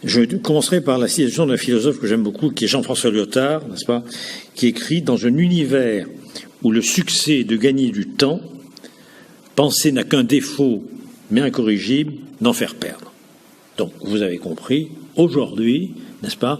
Je commencerai par la citation d'un philosophe que j'aime beaucoup, qui est Jean-François Lyotard, n'est-ce pas, qui écrit « Dans un univers où le succès est de gagner du temps, penser n'a qu'un défaut, mais incorrigible, d'en faire perdre. » Donc, vous avez compris, aujourd'hui, n'est-ce pas,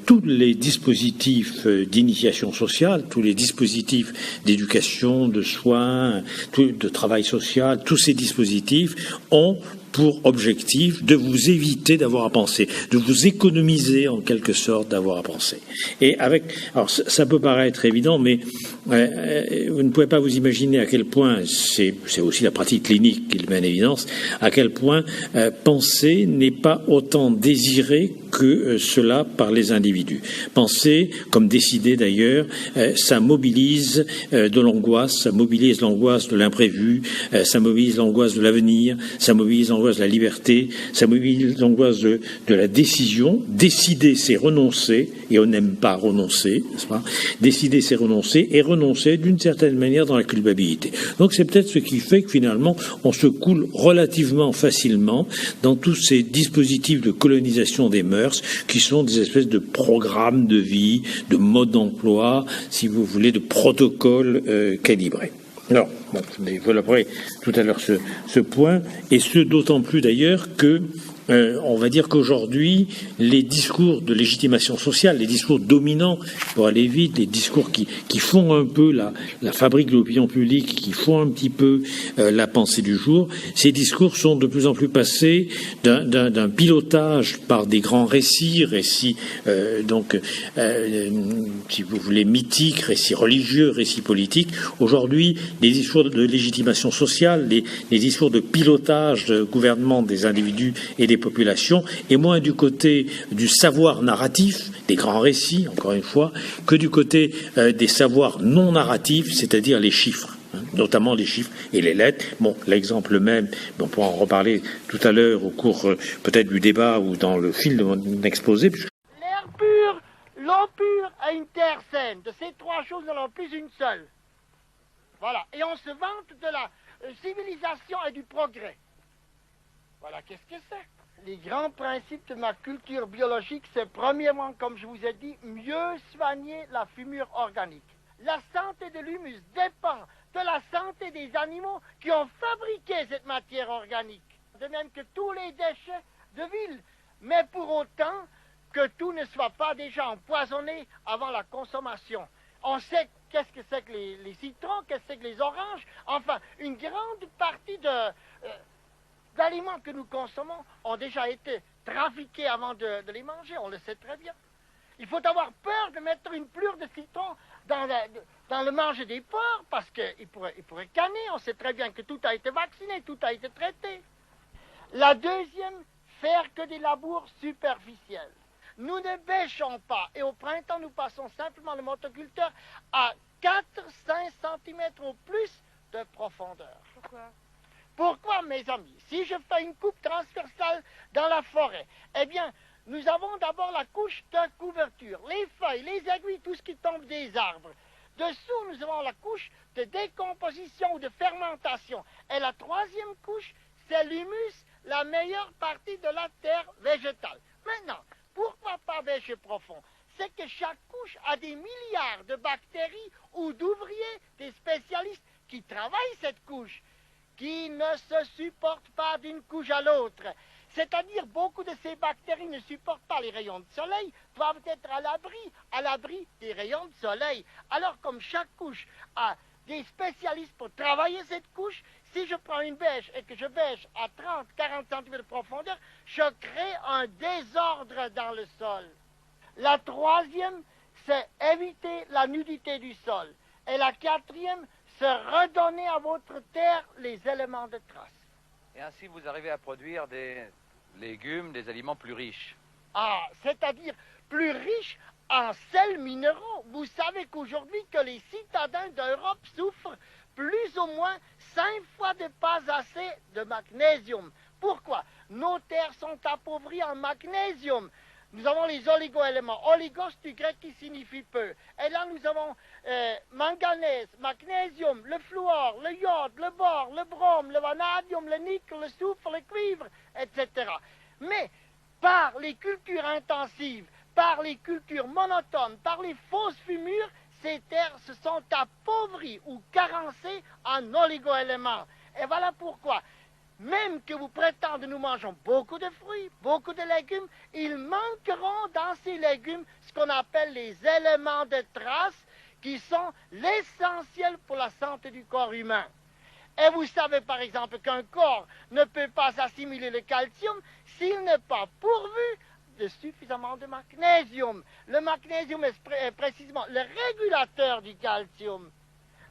tous les dispositifs d'initiation sociale, tous les dispositifs d'éducation, de soins, de travail social, tous ces dispositifs ont pour objectif de vous éviter d'avoir à penser, de vous économiser en quelque sorte d'avoir à penser. Et alors ça peut paraître évident, mais vous ne pouvez pas vous imaginer à quel point, c'est aussi la pratique clinique qui le met en évidence, à quel point penser n'est pas autant désiré que cela par les individus. Penser, comme décider d'ailleurs, ça mobilise de l'angoisse, ça mobilise l'angoisse de l'imprévu, ça mobilise l'angoisse de l'avenir, ça mobilise l'angoisse de la liberté, ça mobilise l'angoisse de la décision. Décider, c'est renoncer, et on n'aime pas renoncer, n'est-ce pas ? Décider, c'est renoncer, et renoncer d'une certaine manière dans la culpabilité. Donc c'est peut-être ce qui fait que finalement on se coule relativement facilement dans tous ces dispositifs de colonisation des mœurs qui sont des espèces de programmes de vie, de modes d'emploi, si vous voulez, de protocoles calibrés. Alors, bon, je développerai tout à l'heure ce point, et ce d'autant plus d'ailleurs que on va dire qu'aujourd'hui, les discours de légitimation sociale, les discours dominants, pour aller vite, les discours qui font un peu la fabrique de l'opinion publique, qui font un petit peu la pensée du jour, ces discours sont de plus en plus passés d'un pilotage par des grands récits, donc, si vous voulez, mythiques, récits religieux, récits politiques. Aujourd'hui, les discours de légitimation sociale, les discours de pilotage de gouvernement des individus et des populations, et moins du côté du savoir narratif, des grands récits, encore une fois, que du côté des savoirs non narratifs, c'est-à-dire les chiffres, notamment les chiffres et les lettres. Bon, l'exemple même, on pourra en reparler tout à l'heure au cours peut-être du débat ou dans le fil de mon exposé. L'air pur, l'eau pure et une terre saine. De ces trois choses, nous n'en avons plus une seule. Voilà. Et on se vante de la civilisation et du progrès. Voilà, qu'est-ce que c'est? Les grands principes de ma culture biologique, c'est premièrement, comme je vous ai dit, mieux soigner la fumure organique. La santé de l'humus dépend de la santé des animaux qui ont fabriqué cette matière organique. De même que tous les déchets de ville. Mais pour autant que tout ne soit pas déjà empoisonné avant la consommation. On sait qu'est-ce que c'est que les citrons, qu'est-ce que c'est que les oranges. Enfin, une grande partie d'aliments que nous consommons ont déjà été trafiqués avant de les manger, on le sait très bien. Il faut avoir peur de mettre une plure de citron dans le manger des porcs, parce qu'il pourrait canner. On sait très bien que tout a été vacciné, tout a été traité. La deuxième, faire que des labours superficiels. Nous ne bêchons pas, et au printemps, nous passons simplement le motoculteur à 4-5 cm au plus de profondeur. Pourquoi, mes amis? Si je fais une coupe transversale dans la forêt, eh bien, nous avons d'abord la couche de couverture, les feuilles, les aiguilles, tout ce qui tombe des arbres. Dessous, nous avons la couche de décomposition ou de fermentation. Et la troisième couche, c'est l'humus, la meilleure partie de la terre végétale. Maintenant, pourquoi pas bêcher profond? C'est que chaque couche a des milliards de bactéries ou d'ouvriers, des spécialistes qui travaillent cette couche, qui ne se supportent pas d'une couche à l'autre. C'est-à-dire, beaucoup de ces bactéries ne supportent pas les rayons de soleil, doivent être à l'abri des rayons de soleil. Alors, comme chaque couche a des spécialistes pour travailler cette couche, si je prends une bêche et que je bêche à 30-40 cm de profondeur, je crée un désordre dans le sol. La troisième, c'est éviter la nudité du sol. Et la quatrième, c'est redonner à votre terre les éléments de trace. Et ainsi, vous arrivez à produire des légumes, des aliments plus riches. Ah, c'est-à-dire plus riches en sels minéraux. Vous savez qu'aujourd'hui, que les citadins d'Europe souffrent plus ou moins 5 fois de pas assez de magnésium. Pourquoi? Nos terres sont appauvries en magnésium. Nous avons les oligo-éléments. Oligos du grec qui signifie peu. Et là, nous avons manganèse, magnésium, le fluor, le iode, le bore, le brome, le vanadium, le nickel, le soufre, le cuivre, etc. Mais par les cultures intensives, par les cultures monotones, par les fausses fumures, ces terres se sont appauvries ou carencées en oligo-éléments. Et voilà pourquoi, même que vous prétendez nous mangeons beaucoup de fruits, beaucoup de légumes, ils manqueront dans ces légumes ce qu'on appelle les éléments de trace qui sont l'essentiel pour la santé du corps humain. Et vous savez par exemple qu'un corps ne peut pas assimiler le calcium s'il n'est pas pourvu de suffisamment de magnésium. Le magnésium est précisément le régulateur du calcium.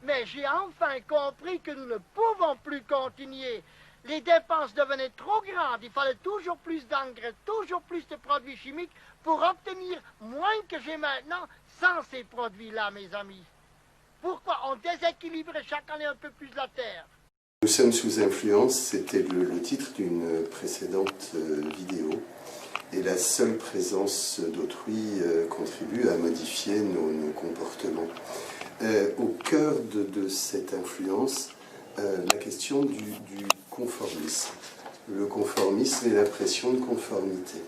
Mais j'ai enfin compris que nous ne pouvons plus continuer. Les dépenses devenaient trop grandes. Il fallait toujours plus d'engrais, toujours plus de produits chimiques pour obtenir moins que j'ai maintenant sans ces produits-là, mes amis. Pourquoi on déséquilibrait chaque année un peu plus la Terre? Nous sommes sous influence, c'était le titre d'une précédente vidéo. Et la seule présence d'autrui contribue à modifier nos comportements. Au cœur de cette influence, la question du conformisme. Le conformisme et la pression de conformité.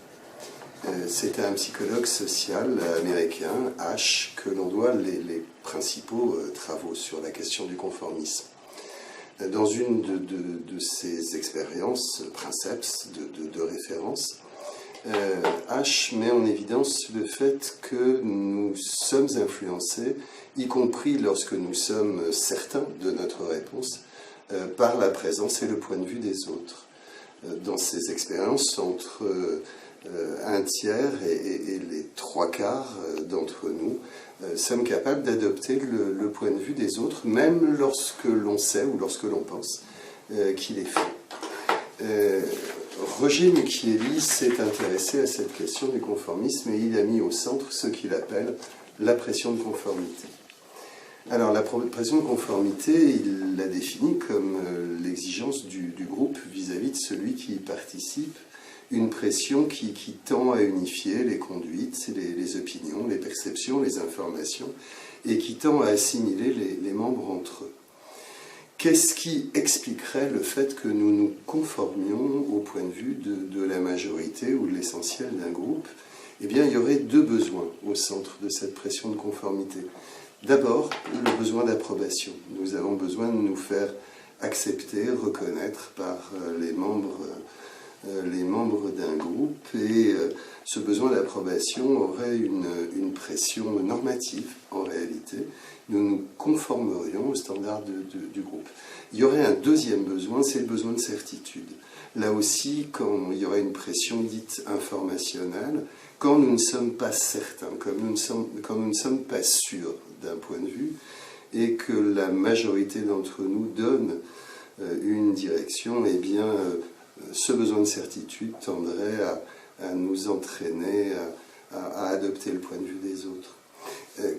C'est un psychologue social américain, Ash, que l'on doit les principaux travaux sur la question du conformisme. Dans une de ses expériences, Princeps, de référence, H met en évidence le fait que nous sommes influencés, y compris lorsque nous sommes certains de notre réponse, par la présence et le point de vue des autres. Dans ces expériences, entre un tiers et les trois quarts d'entre nous sommes capables d'adopter le point de vue des autres, même lorsque l'on sait ou lorsque l'on pense qu'il est faux. Roger Mucchielli s'est intéressé à cette question du conformisme et il a mis au centre ce qu'il appelle la pression de conformité. Alors la pression de conformité, il la définit comme l'exigence du groupe vis-à-vis de celui qui y participe, une pression qui tend à unifier les conduites, les opinions, les perceptions, les informations, et qui tend à assimiler les membres entre eux. Qu'est-ce qui expliquerait le fait que nous nous conformions au point de vue de la majorité ou de l'essentiel d'un groupe? Eh bien, il y aurait deux besoins au centre de cette pression de conformité. D'abord, le besoin d'approbation. Nous avons besoin de nous faire accepter, reconnaître par les membres d'un groupe, et ce besoin d'approbation aurait une pression normative en réalité. Nous nous conformerions aux standards du groupe. Il y aurait un deuxième besoin, c'est le besoin de certitude. Là aussi, quand il y aurait une pression dite informationnelle, quand nous ne sommes pas certains, quand nous ne sommes pas sûrs d'un point de vue, et que la majorité d'entre nous donne une direction, eh bien, ce besoin de certitude tendrait à nous entraîner à adopter le point de vue des autres.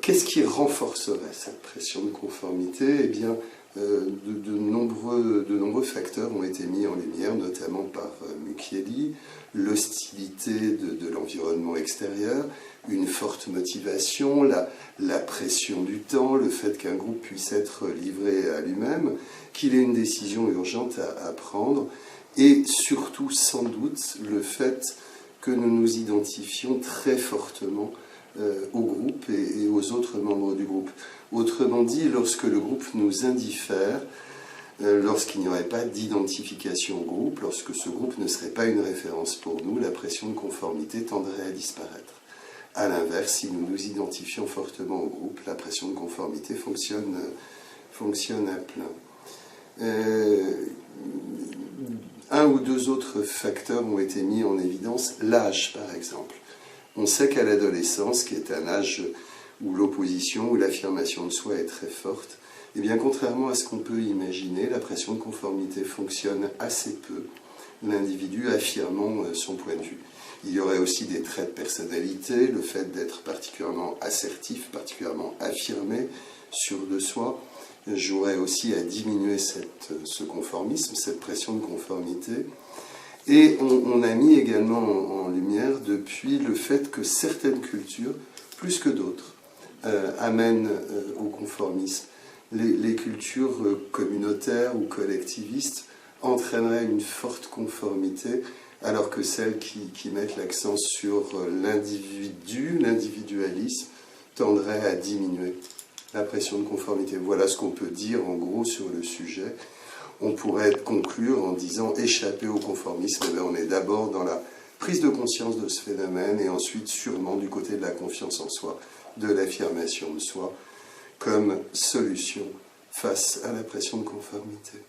Qu'est-ce qui renforcerait cette pression de conformité? Eh bien, de nombreux facteurs ont été mis en lumière, notamment par Mucchielli, l'hostilité de l'environnement extérieur, une forte motivation, la pression du temps, le fait qu'un groupe puisse être livré à lui-même, qu'il ait une décision urgente à prendre, et surtout, sans doute, le fait que nous nous identifions très fortement au groupe et aux autres membres du groupe. Autrement dit, lorsque le groupe nous indiffère, lorsqu'il n'y aurait pas d'identification au groupe, lorsque ce groupe ne serait pas une référence pour nous, la pression de conformité tendrait à disparaître. A l'inverse, si nous nous identifions fortement au groupe, la pression de conformité fonctionne à plein. Un ou deux autres facteurs ont été mis en évidence, l'âge par exemple. On sait qu'à l'adolescence, qui est un âge où l'opposition ou l'affirmation de soi est très forte, eh bien, contrairement à ce qu'on peut imaginer, la pression de conformité fonctionne assez peu, l'individu affirmant son point de vue. Il y aurait aussi des traits de personnalité, le fait d'être particulièrement assertif, particulièrement affirmé, sûr de soi, jouerait aussi à diminuer ce conformisme, cette pression de conformité. Et on a mis également en lumière depuis le fait que certaines cultures, plus que d'autres, amènent au conformisme. Les cultures communautaires ou collectivistes entraîneraient une forte conformité alors que celles qui mettent l'accent sur l'individu, l'individualisme, tendraient à diminuer la pression de conformité. Voilà ce qu'on peut dire en gros sur le sujet. On pourrait conclure en disant échapper au conformisme, on est d'abord dans la prise de conscience de ce phénomène et ensuite sûrement du côté de la confiance en soi, de l'affirmation de soi comme solution face à la pression de conformité.